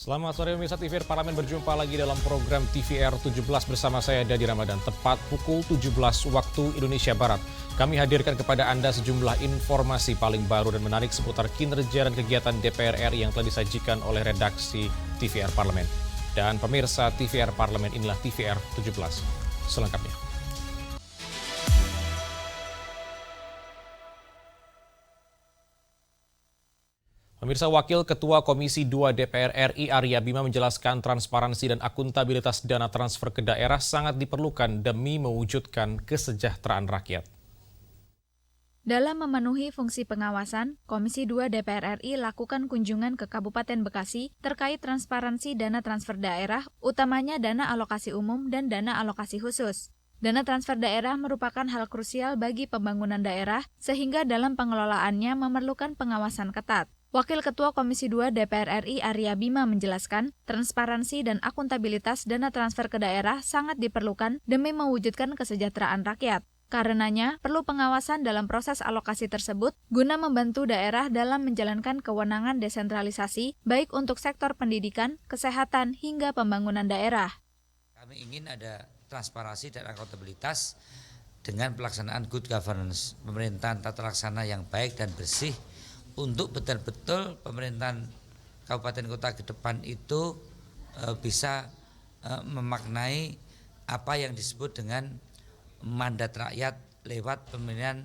Selamat sore pemirsa TVR Parlemen, berjumpa lagi dalam program TVR 17 bersama saya Dadi Ramadan. Tepat pukul 17 waktu Indonesia Barat. Kami hadirkan kepada Anda sejumlah informasi paling baru dan menarik seputar kinerja dan kegiatan DPR RI yang telah disajikan oleh redaksi TVR Parlemen. Dan pemirsa TVR Parlemen, inilah TVR 17 selengkapnya. Pemirsa, Wakil Ketua Komisi 2 DPR RI Arya Bima menjelaskan transparansi dan akuntabilitas dana transfer ke daerah sangat diperlukan demi mewujudkan kesejahteraan rakyat. Dalam memenuhi fungsi pengawasan, Komisi 2 DPR RI lakukan kunjungan ke Kabupaten Bekasi terkait transparansi dana transfer daerah, utamanya dana alokasi umum dan dana alokasi khusus. Dana transfer daerah merupakan hal krusial bagi pembangunan daerah, sehingga dalam pengelolaannya memerlukan pengawasan ketat. Wakil Ketua Komisi 2 DPR RI Arya Bima menjelaskan, transparansi dan akuntabilitas dana transfer ke daerah sangat diperlukan demi mewujudkan kesejahteraan rakyat. Karenanya, perlu pengawasan dalam proses alokasi tersebut guna membantu daerah dalam menjalankan kewenangan desentralisasi, baik untuk sektor pendidikan, kesehatan, hingga pembangunan daerah. Kami ingin ada transparansi dan akuntabilitas dengan pelaksanaan good governance, pemerintahan tata laksana yang baik dan bersih, untuk betul-betul pemerintahan kabupaten kota ke depan itu bisa memaknai apa yang disebut dengan mandat rakyat lewat pemilihan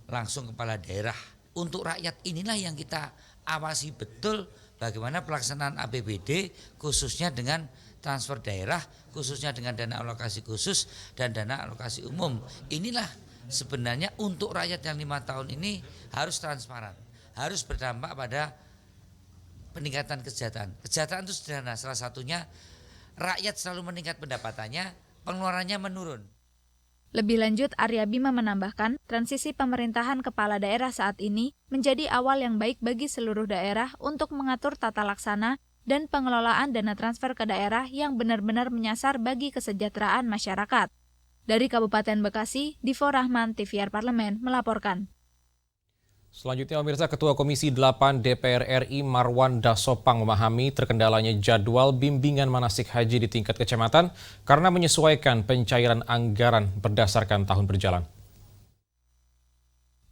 langsung kepala daerah. Untuk rakyat inilah yang kita awasi betul bagaimana pelaksanaan APBD, khususnya dengan transfer daerah, khususnya dengan dana alokasi khusus dan dana alokasi umum. Inilah sebenarnya untuk rakyat yang 5 tahun ini harus transparan, harus berdampak pada peningkatan kesejahteraan. Kesejahteraan itu sederhana, salah satunya rakyat selalu meningkat pendapatannya, pengeluarannya menurun. Lebih lanjut, Arya Bima menambahkan, transisi pemerintahan kepala daerah saat ini menjadi awal yang baik bagi seluruh daerah untuk mengatur tata laksana dan pengelolaan dana transfer ke daerah yang benar-benar menyasar bagi kesejahteraan masyarakat. Dari Kabupaten Bekasi, Divo Rahman, TVR Parlemen, melaporkan. Selanjutnya, pemirsa, Ketua Komisi 8 DPR RI Marwanda Sopang memahami terkendalanya jadwal bimbingan manasik haji di tingkat kecamatan karena menyesuaikan pencairan anggaran berdasarkan tahun berjalan.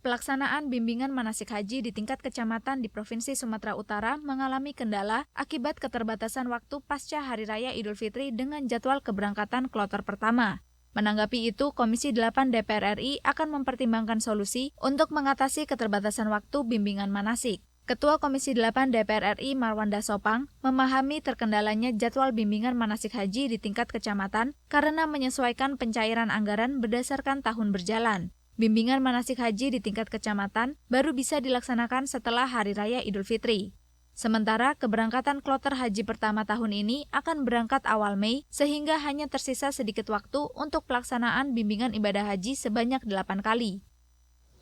Pelaksanaan bimbingan manasik haji di tingkat kecamatan di Provinsi Sumatera Utara mengalami kendala akibat keterbatasan waktu pasca Hari Raya Idul Fitri dengan jadwal keberangkatan kloter pertama. Menanggapi itu, Komisi 8 DPR RI akan mempertimbangkan solusi untuk mengatasi keterbatasan waktu bimbingan manasik. Ketua Komisi 8 DPR RI Marwanda Sopang memahami terkendalanya jadwal bimbingan manasik haji di tingkat kecamatan karena menyesuaikan pencairan anggaran berdasarkan tahun berjalan. Bimbingan manasik haji di tingkat kecamatan baru bisa dilaksanakan setelah Hari Raya Idul Fitri. Sementara keberangkatan kloter haji pertama tahun ini akan berangkat awal Mei, sehingga hanya tersisa sedikit waktu untuk pelaksanaan bimbingan ibadah haji sebanyak 8 kali.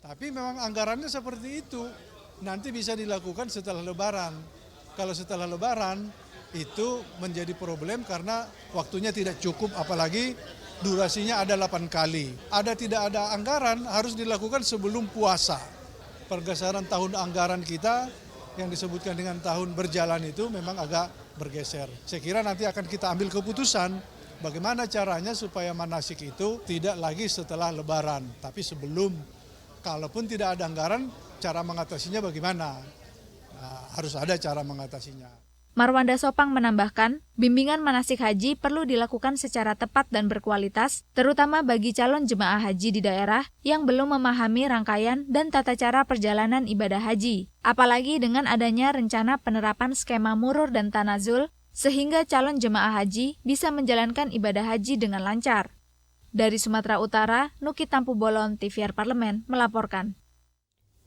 Tapi memang anggarannya seperti itu, nanti bisa dilakukan setelah Lebaran. Kalau setelah Lebaran itu menjadi problem karena waktunya tidak cukup, apalagi durasinya ada 8 kali. Tidak ada anggaran harus dilakukan sebelum puasa. Pergeseran tahun anggaran kita yang disebutkan dengan tahun berjalan itu memang agak bergeser. Saya kira nanti akan kita ambil keputusan bagaimana caranya supaya manasik itu tidak lagi setelah Lebaran, tapi sebelum. Kalaupun tidak ada anggaran, cara mengatasinya bagaimana? Nah, harus ada cara mengatasinya. Marwanda Sopang menambahkan, bimbingan manasik haji perlu dilakukan secara tepat dan berkualitas, terutama bagi calon jemaah haji di daerah yang belum memahami rangkaian dan tata cara perjalanan ibadah haji. Apalagi dengan adanya rencana penerapan skema murur dan tanazul, sehingga calon jemaah haji bisa menjalankan ibadah haji dengan lancar. Dari Sumatera Utara, Nuki Tampu Bolon, TVR Parlemen, melaporkan.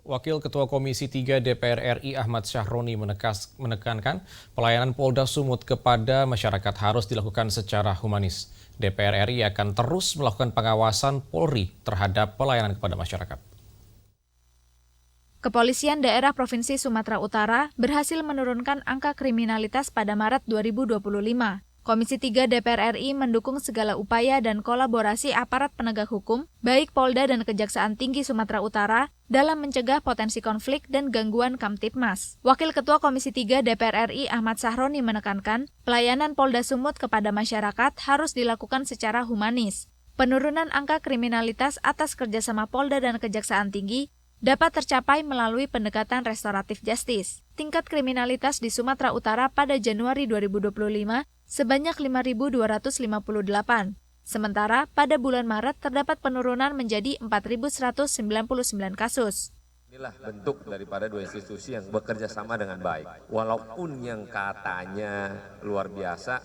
Wakil Ketua Komisi 3 DPR RI Ahmad Syahroni menekankan pelayanan Polda Sumut kepada masyarakat harus dilakukan secara humanis. DPR RI akan terus melakukan pengawasan Polri terhadap pelayanan kepada masyarakat. Kepolisian Daerah Provinsi Sumatera Utara berhasil menurunkan angka kriminalitas pada Maret 2025. Komisi 3 DPR RI mendukung segala upaya dan kolaborasi aparat penegak hukum, baik Polda dan Kejaksaan Tinggi Sumatera Utara, dalam mencegah potensi konflik dan gangguan Kamtibmas. Wakil Ketua Komisi 3 DPR RI Ahmad Sahroni menekankan, pelayanan Polda Sumut kepada masyarakat harus dilakukan secara humanis. Penurunan angka kriminalitas atas kerjasama Polda dan Kejaksaan Tinggi dapat tercapai melalui pendekatan restoratif justice. Tingkat kriminalitas di Sumatera Utara pada Januari 2025 sebanyak 5.258. Sementara pada bulan Maret terdapat penurunan menjadi 4.199 kasus. Inilah bentuk daripada dua institusi yang bekerja sama dengan baik. Walaupun yang katanya luar biasa,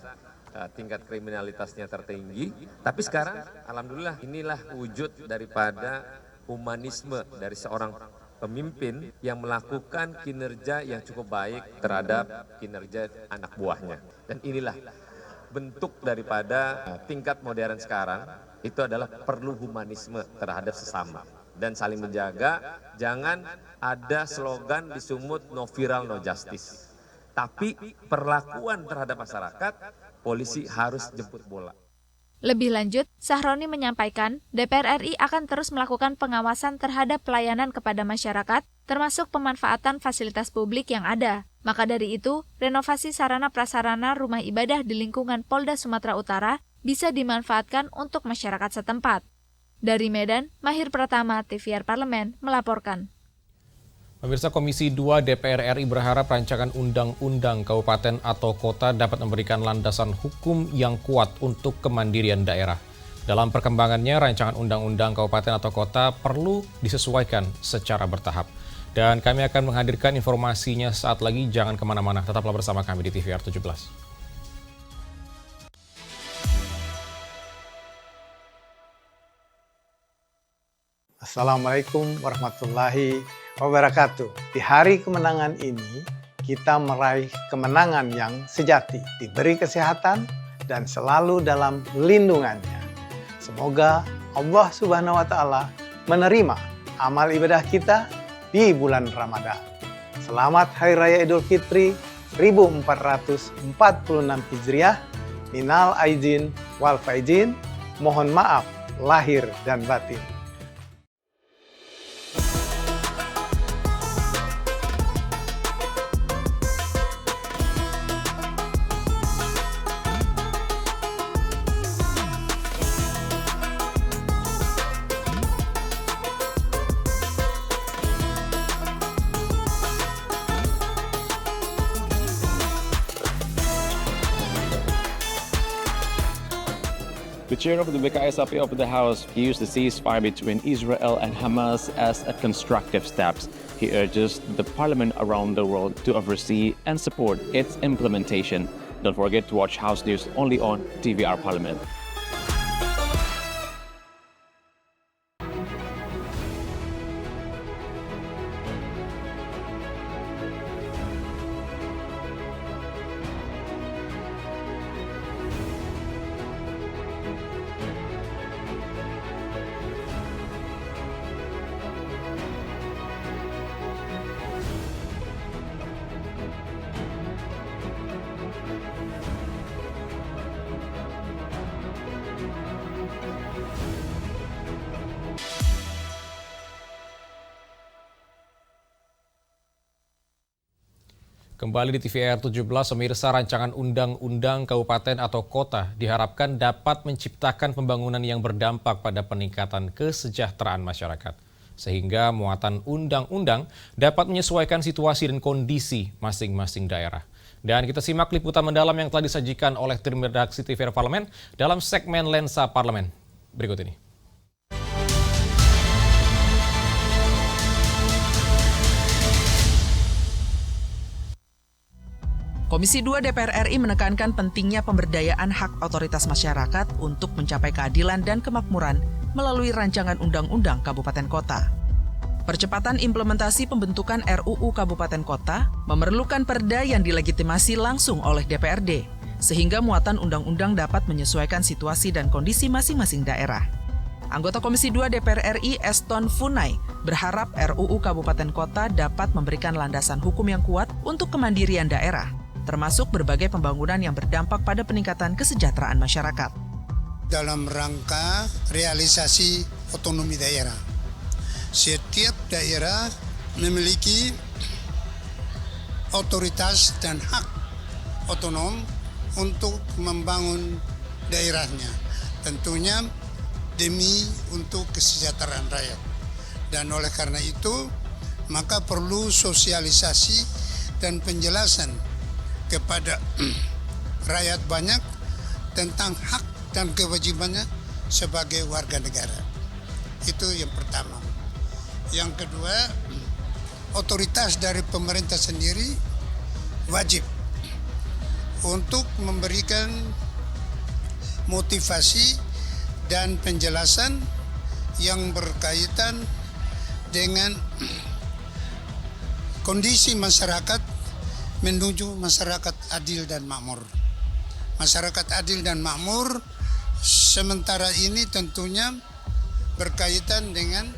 tingkat kriminalitasnya tertinggi, tapi sekarang alhamdulillah inilah wujud daripada humanisme dari seorang pemimpin yang melakukan kinerja yang cukup baik terhadap kinerja anak buahnya. Dan inilah bentuk daripada tingkat modern sekarang, itu adalah perlu humanisme terhadap sesama. Dan saling menjaga, jangan ada slogan di Sumut no viral no justice. Tapi perlakuan terhadap masyarakat, polisi harus jemput bola. Lebih lanjut, Sahroni menyampaikan DPR RI akan terus melakukan pengawasan terhadap pelayanan kepada masyarakat, termasuk pemanfaatan fasilitas publik yang ada. Maka dari itu, renovasi sarana prasarana rumah ibadah di lingkungan Polda Sumatera Utara bisa dimanfaatkan untuk masyarakat setempat. Dari Medan, Mahir Pratama, TVR Parlemen, melaporkan. Pemirsa, Komisi 2 DPR RI berharap rancangan undang-undang kabupaten atau kota dapat memberikan landasan hukum yang kuat untuk kemandirian daerah. Dalam perkembangannya, rancangan undang-undang kabupaten atau kota perlu disesuaikan secara bertahap. Dan kami akan menghadirkan informasinya saat lagi, jangan kemana-mana, tetaplah bersama kami di TVR 17. Assalamualaikum warahmatullahi wabarakatuh. Di hari kemenangan ini, kita meraih kemenangan yang sejati, diberi kesehatan dan selalu dalam lindungannya. Semoga Allah Subhanahu wa Ta'ala menerima amal ibadah kita di bulan Ramadan. Selamat Hari Raya Idul Fitri 1446 Hijriah. Minal aidin wal faizin. Mohon maaf lahir dan batin. The chair of the BKSAP of the House views the ceasefire between Israel and Hamas as a constructive step. He urges the parliament around the world to oversee and support its implementation. Don't forget to watch House News only on TVR Parliament. Kembali di TVR 17, pemirsa, rancangan undang-undang kabupaten atau kota diharapkan dapat menciptakan pembangunan yang berdampak pada peningkatan kesejahteraan masyarakat. Sehingga muatan undang-undang dapat menyesuaikan situasi dan kondisi masing-masing daerah. Dan kita simak liputan mendalam yang telah disajikan oleh tim redaksi TVR Parlemen dalam segmen Lensa Parlemen. Berikut ini. Komisi 2 DPR RI menekankan pentingnya pemberdayaan hak otoritas masyarakat untuk mencapai keadilan dan kemakmuran melalui rancangan undang-undang kabupaten kota. Percepatan implementasi pembentukan RUU Kabupaten Kota memerlukan perda yang dilegitimasi langsung oleh DPRD, sehingga muatan undang-undang dapat menyesuaikan situasi dan kondisi masing-masing daerah. Anggota Komisi 2 DPR RI Eston Funai berharap RUU Kabupaten Kota dapat memberikan landasan hukum yang kuat untuk kemandirian daerah. termasuk berbagai pembangunan yang berdampak pada peningkatan kesejahteraan masyarakat. Dalam rangka realisasi otonomi daerah, setiap daerah memiliki otoritas dan hak otonom untuk membangun daerahnya, tentunya demi untuk kesejahteraan rakyat. Dan oleh karena itu, maka perlu sosialisasi dan penjelasan kepada rakyat banyak tentang hak dan kewajibannya sebagai warga negara. Itu yang pertama. Yang kedua, otoritas dari pemerintah sendiri wajib untuk memberikan motivasi dan penjelasan yang berkaitan dengan kondisi masyarakat menuju masyarakat adil dan makmur. Masyarakat adil dan makmur sementara ini tentunya berkaitan dengan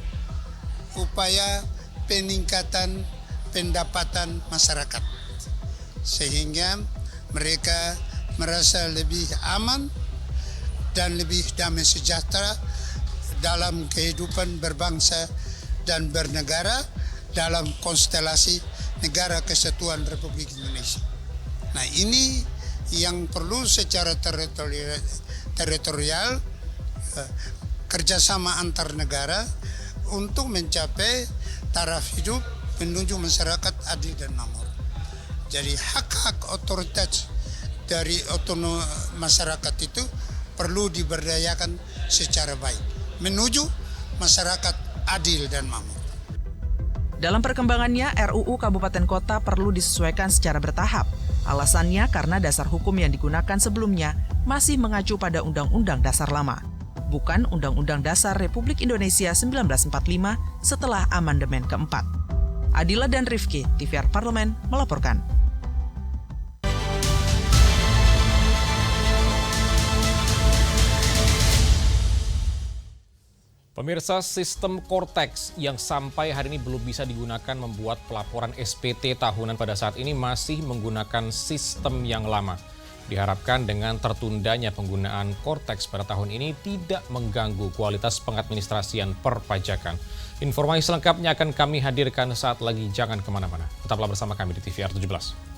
upaya peningkatan pendapatan masyarakat, sehingga mereka merasa lebih aman dan lebih damai sejahtera dalam kehidupan berbangsa dan bernegara dalam konstelasi Negara Kesatuan Republik Indonesia. Nah, ini yang perlu secara teritorial kerjasama antar negara untuk mencapai taraf hidup menuju masyarakat adil dan makmur. Jadi hak-hak otoritas dari otonom masyarakat itu perlu diberdayakan secara baik menuju masyarakat adil dan makmur. Dalam perkembangannya, RUU Kabupaten Kota perlu disesuaikan secara bertahap. Alasannya karena dasar hukum yang digunakan sebelumnya masih mengacu pada Undang-Undang Dasar lama, bukan Undang-Undang Dasar Republik Indonesia 1945 setelah amandemen keempat. Adila dan Rifki, TVR Parlemen, melaporkan. Pemirsa, sistem Cortex yang sampai hari ini belum bisa digunakan membuat pelaporan SPT tahunan pada saat ini masih menggunakan sistem yang lama. Diharapkan dengan tertundanya penggunaan Cortex pada tahun ini tidak mengganggu kualitas pengadministrasian perpajakan. Informasi selengkapnya akan kami hadirkan saat lagi, jangan kemana-mana. Tetaplah bersama kami di TVR 17.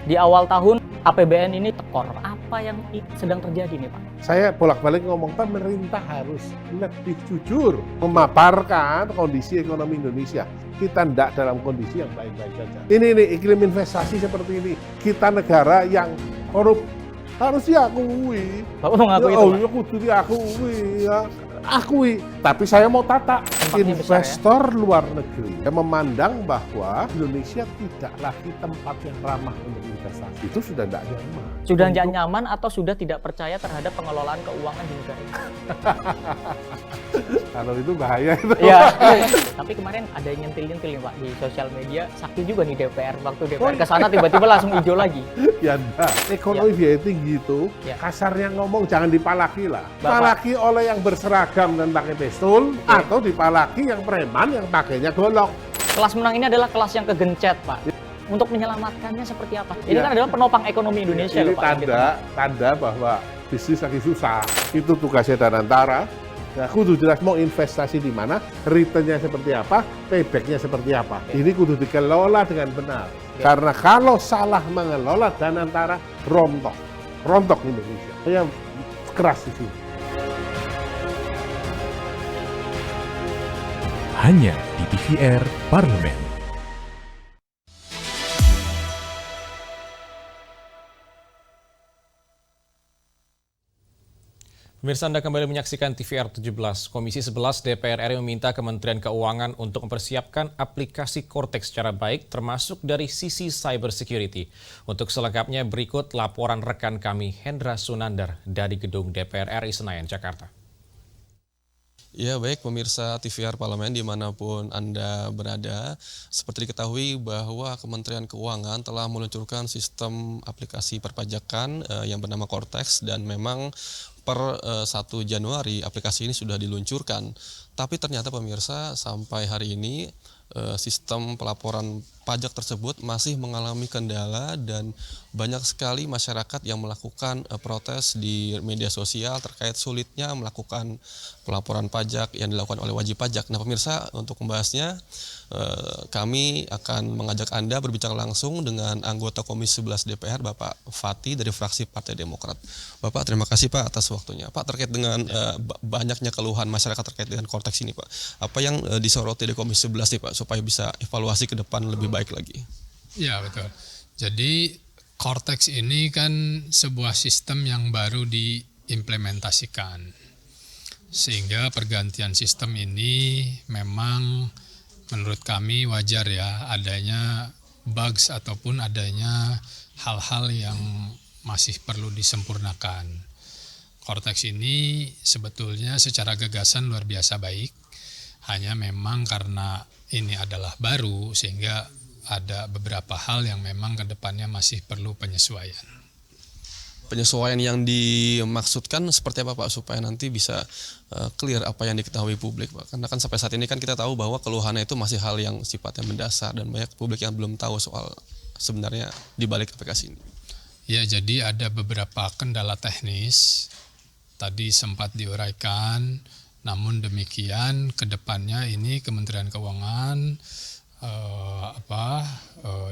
Di awal tahun APBN ini tekor. Apa yang sedang terjadi nih Pak? Saya bolak-balik ngomong pemerintah harus lebih jujur memaparkan kondisi ekonomi Indonesia. Kita tidak dalam kondisi yang baik-baik saja. Ini iklim investasi seperti ini. Kita negara yang korup harus diakui. Bapak mengakui itu, Pak? Ya kudu diakui ya. Akui, tapi saya mau tata investor luar negeri yang memandang bahwa Indonesia tidak lagi tempat yang ramah untuk investasi. Itu sudah tidak nyaman. Sudah tidak nyaman atau sudah tidak percaya terhadap pengelolaan keuangan di negara ini? Kalau itu bahaya itu. Ya. Tapi kemarin ada yang nyentil-nyentil nih Pak di sosial media, sakti juga nih DPR. Waktu DPR ke sana tiba-tiba langsung hijau lagi. Ya enggak, ekonomi biaya tinggi itu kasarnya ngomong jangan dipalaki lah. Palaki oleh yang berseragam dan pakai pistol atau dipalaki yang preman yang pakainya golok. Kelas menang ini adalah kelas yang kegencet Pak. Untuk menyelamatkannya seperti apa? Ini kan adalah penopang ekonomi Indonesia ini loh Pak. Tanda bahwa bisnis lagi susah. Itu tugasnya Danantara. Ya, kudu jelas mau investasi di mana, return-nya seperti apa, payback-nya seperti apa. Ini kudu dikelola dengan benar. Karena kalau salah mengelola Danantara, rontok Indonesia. Saya keras di sini. Hanya di TVR Parlemen. Pemirsa, Anda kembali menyaksikan TVR 17. Komisi 11 DPR RI meminta Kementerian Keuangan untuk mempersiapkan aplikasi Cortex secara baik, termasuk dari sisi cyber security. Untuk selengkapnya berikut laporan rekan kami Hendra Sunandar dari Gedung DPR RI Senayan, Jakarta. Ya baik pemirsa TVR Parlemen dimanapun Anda berada, seperti diketahui bahwa Kementerian Keuangan telah meluncurkan sistem aplikasi perpajakan yang bernama Cortex dan memang per 1 Januari aplikasi ini sudah diluncurkan. Tapi ternyata pemirsa sampai hari ini sistem pelaporan pajak tersebut masih mengalami kendala dan banyak sekali masyarakat yang melakukan protes di media sosial terkait sulitnya melakukan pelaporan pajak yang dilakukan oleh wajib pajak. Nah pemirsa, untuk membahasnya kami akan mengajak Anda berbicara langsung dengan anggota Komisi 11 DPR Bapak Fati dari fraksi Partai Demokrat. Bapak, terima kasih Pak atas waktunya. Pak, terkait dengan banyaknya keluhan masyarakat terkait dengan Kortex ini Pak, apa yang disoroti di Komisi 11 nih Pak supaya bisa evaluasi ke depan lebih baik lagi? Ya betul. Jadi Kortex ini kan sebuah sistem yang baru diimplementasikan. Sehingga pergantian sistem ini memang menurut kami wajar ya adanya bugs ataupun adanya hal-hal yang masih perlu disempurnakan. Kortex ini sebetulnya secara gagasan luar biasa baik, hanya memang karena ini adalah baru sehingga ada beberapa hal yang memang ke depannya masih perlu penyesuaian. Penyesuaian yang dimaksudkan seperti apa Pak supaya nanti bisa clear apa yang diketahui publik Pak? Karena kan sampai saat ini kan kita tahu bahwa keluhannya itu masih hal yang sifatnya mendasar dan banyak publik yang belum tahu soal sebenarnya di balik aplikasi ini. Ya, jadi ada beberapa kendala teknis tadi sempat diuraikan, namun demikian ke depannya ini Kementerian Keuangan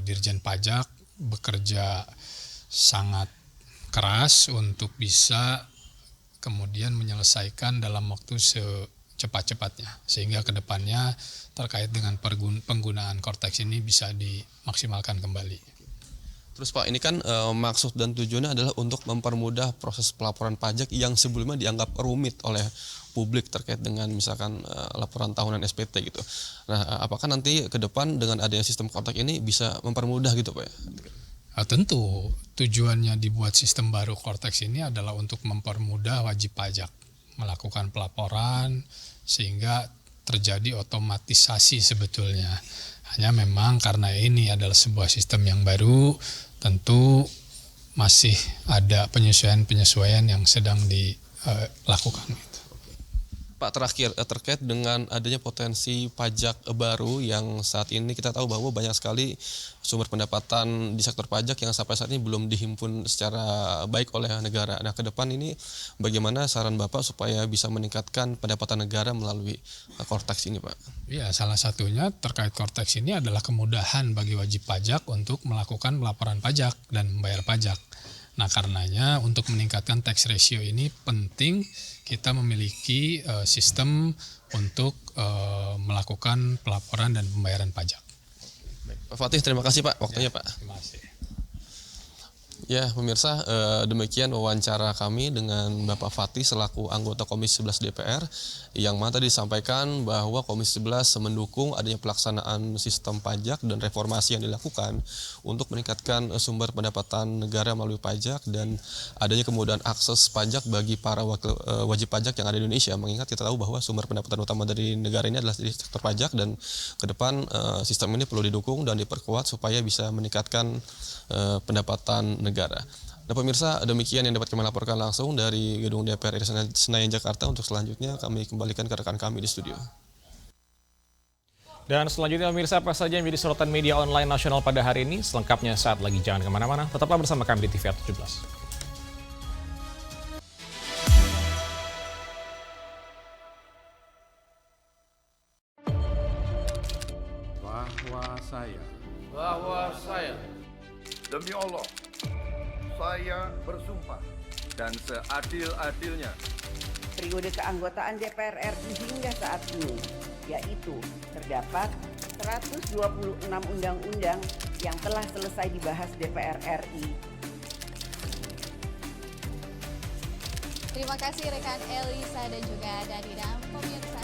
Dirjen Pajak bekerja sangat keras untuk bisa kemudian menyelesaikan dalam waktu secepat-cepatnya sehingga ke depannya terkait dengan penggunaan Kortex ini bisa dimaksimalkan kembali. Terus Pak, ini kan maksud dan tujuannya adalah untuk mempermudah proses pelaporan pajak yang sebelumnya dianggap rumit oleh publik terkait dengan misalkan laporan tahunan SPT gitu. Nah, apakah nanti ke depan dengan adanya sistem Kortex ini bisa mempermudah gitu Pak? Tentu tujuannya dibuat sistem baru Kortex ini adalah untuk mempermudah wajib pajak melakukan pelaporan sehingga terjadi otomatisasi sebetulnya. Hanya memang karena ini adalah sebuah sistem yang baru, tentu masih ada penyesuaian-penyesuaian yang sedang dilakukan. Pak, terakhir terkait dengan adanya potensi pajak baru yang saat ini kita tahu bahwa banyak sekali sumber pendapatan di sektor pajak yang sampai saat ini belum dihimpun secara baik oleh negara. Nah, ke depan ini bagaimana saran Bapak supaya bisa meningkatkan pendapatan negara melalui Kortex ini Pak? Ya, salah satunya terkait Kortex ini adalah kemudahan bagi wajib pajak untuk melakukan pelaporan pajak dan membayar pajak. Nah, karenanya untuk meningkatkan tax ratio ini penting kita memiliki sistem untuk melakukan pelaporan dan pembayaran pajak. Pak Fatih, terima kasih Pak waktunya Pak. Terima kasih. Ya pemirsa, demikian wawancara kami dengan Bapak Fatih selaku anggota Komisi 11 DPR yang mana tadi disampaikan bahwa Komisi 11 mendukung adanya pelaksanaan sistem pajak dan reformasi yang dilakukan untuk meningkatkan sumber pendapatan negara melalui pajak dan adanya kemudahan akses pajak bagi para wajib pajak yang ada di Indonesia. Mengingat kita tahu bahwa sumber pendapatan utama dari negara ini adalah di sektor pajak dan ke depan sistem ini perlu didukung dan diperkuat supaya bisa meningkatkan pendapatan negara. Nah pemirsa, demikian yang dapat kami laporkan langsung dari Gedung DPR RI Senayan Jakarta. Untuk selanjutnya kami kembalikan ke rekan kami di studio. Dan selanjutnya pemirsa, apa saja yang menjadi sorotan media online nasional pada hari ini? Selengkapnya saat lagi, jangan kemana-mana. Tetaplah bersama kami di TVR 17. Bahwa saya demi Allah, saya bersumpah dan seadil-adilnya periode keanggotaan DPR RI hingga saat ini, yaitu terdapat 126 undang-undang yang telah selesai dibahas DPR RI. Terima kasih rekan Elisa dan juga Danida. Pemirsa,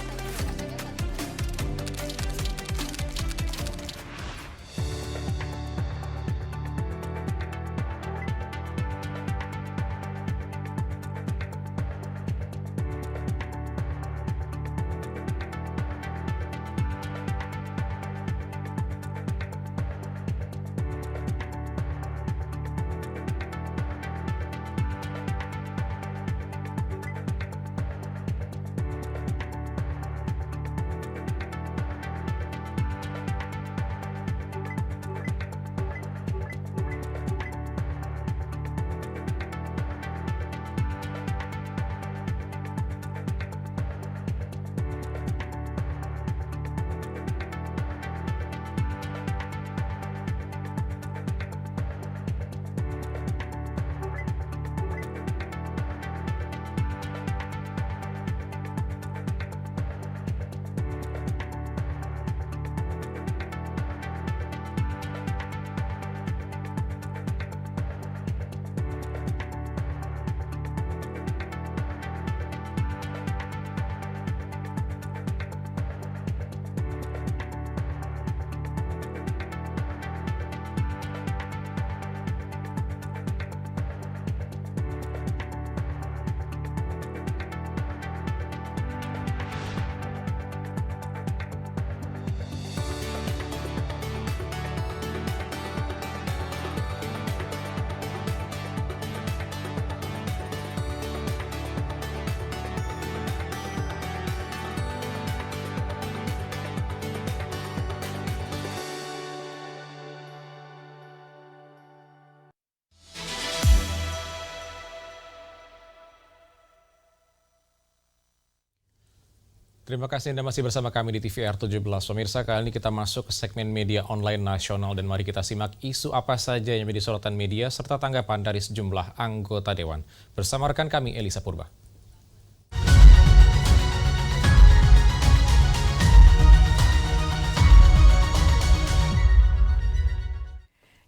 Terima kasih Anda masih bersama kami di TVR 17. Pemirsa, kali ini kita masuk ke segmen media online nasional dan mari kita simak isu apa saja yang menjadi sorotan media serta tanggapan dari sejumlah anggota Dewan. Bersama rekan kami Elisa Purba.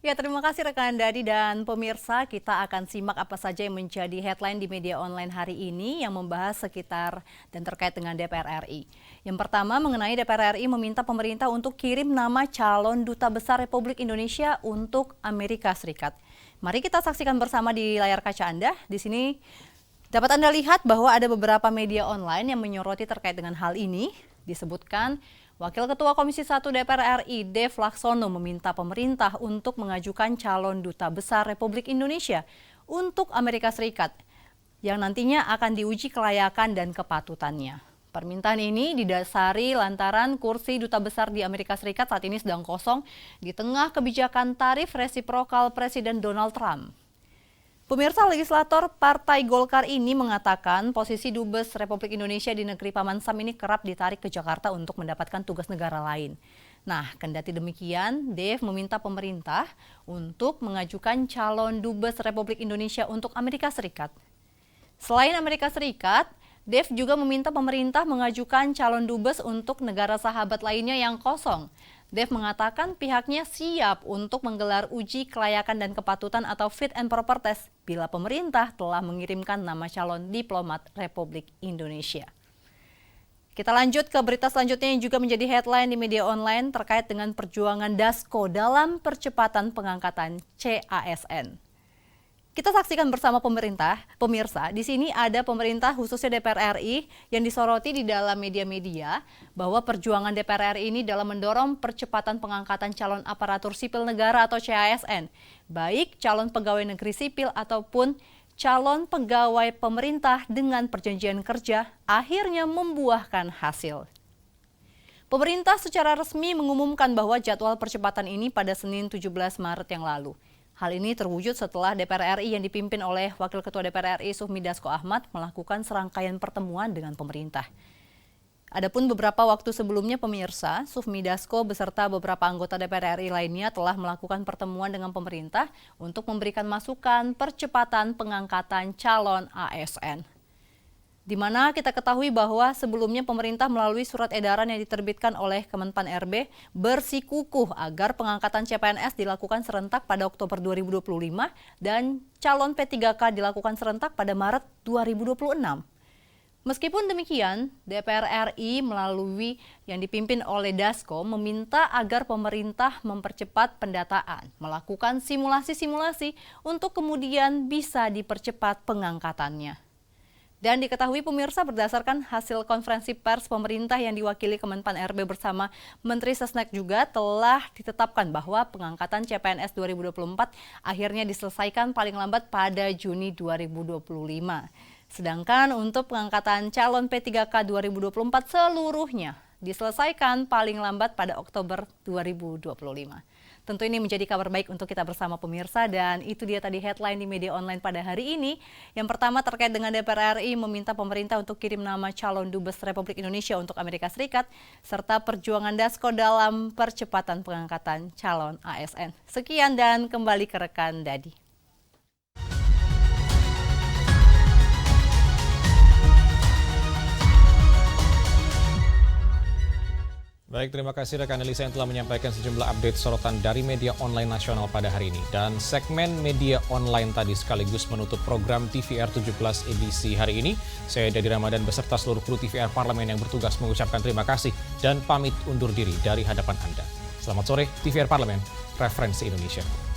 Ya, terima kasih rekan Dadi dan pemirsa. Kita akan simak apa saja yang menjadi headline di media online hari ini yang membahas sekitar dan terkait dengan DPR RI. Yang pertama mengenai DPR RI meminta pemerintah untuk kirim nama calon duta besar Republik Indonesia untuk Amerika Serikat. Mari kita saksikan bersama di layar kaca Anda. Di sini dapat Anda lihat bahwa ada beberapa media online yang menyoroti terkait dengan hal ini. Disebutkan Wakil Ketua Komisi 1 DPR RI, Dev Laksono, meminta pemerintah untuk mengajukan calon duta besar Republik Indonesia untuk Amerika Serikat yang nantinya akan diuji kelayakan dan kepatutannya. Permintaan ini didasari lantaran kursi duta besar di Amerika Serikat saat ini sedang kosong di tengah kebijakan tarif resiprokal Presiden Donald Trump. Pemirsa, legislator Partai Golkar ini mengatakan posisi Dubes Republik Indonesia di negeri Paman Sam ini kerap ditarik ke Jakarta untuk mendapatkan tugas negara lain. Nah, kendati demikian, Dev meminta pemerintah untuk mengajukan calon Dubes Republik Indonesia untuk Amerika Serikat. Selain Amerika Serikat, Dev juga meminta pemerintah mengajukan calon Dubes untuk negara sahabat lainnya yang kosong. Dev mengatakan pihaknya siap untuk menggelar uji kelayakan dan kepatutan atau fit and proper test bila pemerintah telah mengirimkan nama calon diplomat Republik Indonesia. Kita lanjut ke berita selanjutnya yang juga menjadi headline di media online terkait dengan perjuangan Dasko dalam percepatan pengangkatan CASN. Kita saksikan bersama pemirsa, di sini ada pemerintah khususnya DPR RI yang disoroti di dalam media-media bahwa perjuangan DPR RI ini dalam mendorong percepatan pengangkatan calon aparatur sipil negara atau CASN, baik calon pegawai negeri sipil ataupun calon pegawai pemerintah dengan perjanjian kerja akhirnya membuahkan hasil. Pemerintah secara resmi mengumumkan bahwa jadwal percepatan ini pada Senin 17 Maret yang lalu. Hal ini terwujud setelah DPR RI yang dipimpin oleh Wakil Ketua DPR RI Sufmi Dasko Ahmad melakukan serangkaian pertemuan dengan pemerintah. Adapun beberapa waktu sebelumnya pemirsa, Sufmi Dasko beserta beberapa anggota DPR RI lainnya telah melakukan pertemuan dengan pemerintah untuk memberikan masukan percepatan pengangkatan calon ASN. Di mana kita ketahui bahwa sebelumnya pemerintah melalui surat edaran yang diterbitkan oleh Kemenpan RB bersikukuh agar pengangkatan CPNS dilakukan serentak pada Oktober 2025 dan calon P3K dilakukan serentak pada Maret 2026. Meskipun demikian, DPR RI melalui yang dipimpin oleh Dasko meminta agar pemerintah mempercepat pendataan, melakukan simulasi-simulasi untuk kemudian bisa dipercepat pengangkatannya. Dan diketahui pemirsa berdasarkan hasil konferensi pers pemerintah yang diwakili Kemenpan RB bersama Menteri Sesnek juga telah ditetapkan bahwa pengangkatan CPNS 2024 akhirnya diselesaikan paling lambat pada Juni 2025. Sedangkan untuk pengangkatan calon P3K 2024 seluruhnya diselesaikan paling lambat pada Oktober 2025. Tentu ini menjadi kabar baik untuk kita bersama pemirsa dan itu dia tadi headline di media online pada hari ini. Yang pertama terkait dengan DPR RI meminta pemerintah untuk kirim nama calon Dubes Republik Indonesia untuk Amerika Serikat serta perjuangan Dasko dalam percepatan pengangkatan calon ASN. Sekian dan kembali ke rekan Dadi. Baik, terima kasih rekan Elisa yang telah menyampaikan sejumlah update sorotan dari media online nasional pada hari ini. Dan segmen media online tadi sekaligus menutup program TVR 17 edisi hari ini. Saya Dadi Ramadan beserta seluruh kru TVR Parlemen yang bertugas mengucapkan terima kasih dan pamit undur diri dari hadapan Anda. Selamat sore, TVR Parlemen, referensi Indonesia.